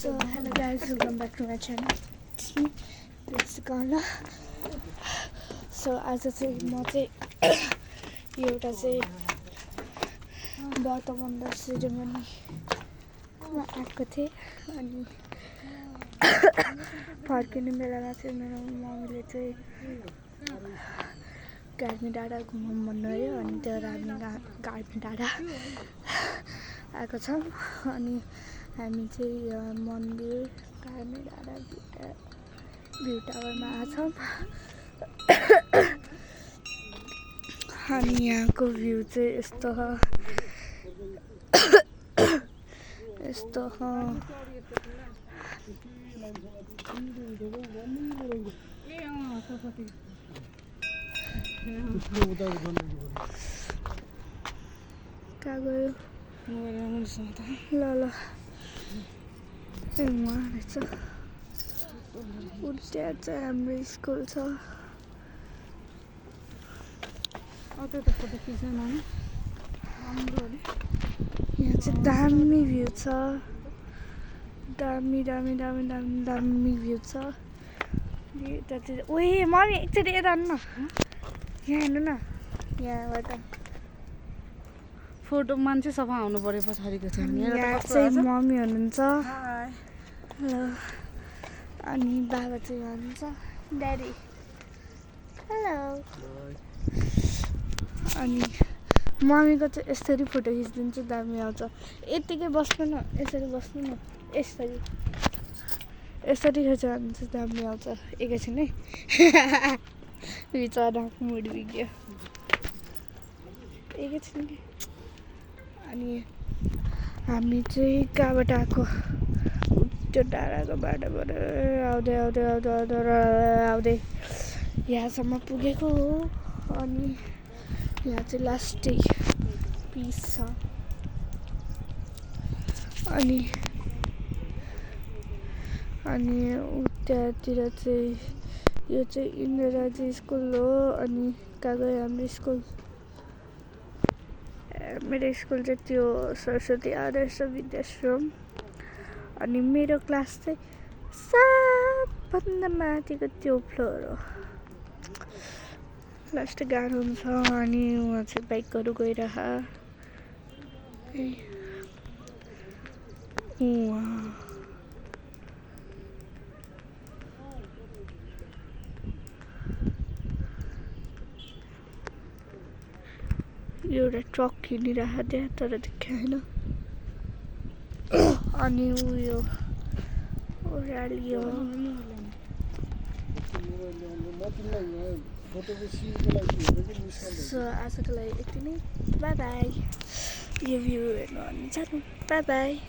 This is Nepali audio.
So hello guys, welcome back to my channel. This is Carla. So आज चाहिँ म चाहिँ एउटा चाहिँ व्रतबन्ध सेरेमनीमा आएको थिएँ अनि फर्किने बेलामा चाहिँ मेरो मम्मीले चाहिँ गार्मी डाँडा घुमाउँ भन्नुभयो अनि त्यहाँबाट हामी गार्मी डाँडा आएको छौँ अनि हामी चाहिँ मन्दिर गार्मी डाँडा भ्यू टावरमा आएको छौँ अनि यहाँको भ्यू चाहिँ यस्तो कहाँ गयो ल उहाँ रहेछ त्यहाँ चाहिँ हाम्रो स्कुल छ यहाँ चाहिँ दामी भ्यू छ दामी भ्यू छ यतातिर ओए मम्मी एकचोटि यता आउनु न यहाँ हेर्नु न यहाँबाट फोटो मान्छे सफा आउनु पर्यो पछाडिको चाहिँ यहाँ चाहिँ मम्मी हुनुहुन्छ ल अनि बाबा चाहिँ हुनुहुन्छ ड्याडी हेलो अनि मम्मीको चाहिँ यसरी फोटो खिचिदिन्छु दामी आउँछ यत्तिकै बस्नु न यसरी बस्नु न यसरी खिच्यो भने चाहिँ दामी आउँछ एकैछिन है बिचराको मुड बिग्यो एकैछिन अनि हामी चाहिँ कहाँबाट आएको त्यो डाँडाको बाटोबाट आउँदै यहाँसम्म पुगेको हो अनि यहाँ चाहिँ लास्टै पिस छ अनि उतातिर चाहिँ यो चाहिँ इन्दिराजी स्कुल हो अनि कहाँ गयो हाम्रो स्कुल मेरो स्कुल चाहिँ त्यो सरस्वती आदर्श विद्याश्रम अनि मेरो क्लास चाहिँ सबभन्दा माथिको त्यो फ्लोर हो लास्ट गाह्रो हुन्छ अनि उहाँ चाहिँ बाइकहरू गइरह एउटा ट्रक हिँडिरहेको त्यहाँ तर देखाएन अनि उयो ओह्राली हो सो आजको लागि यति नै बाई बाई यो भ्यू हेर्नु भने बाई बाई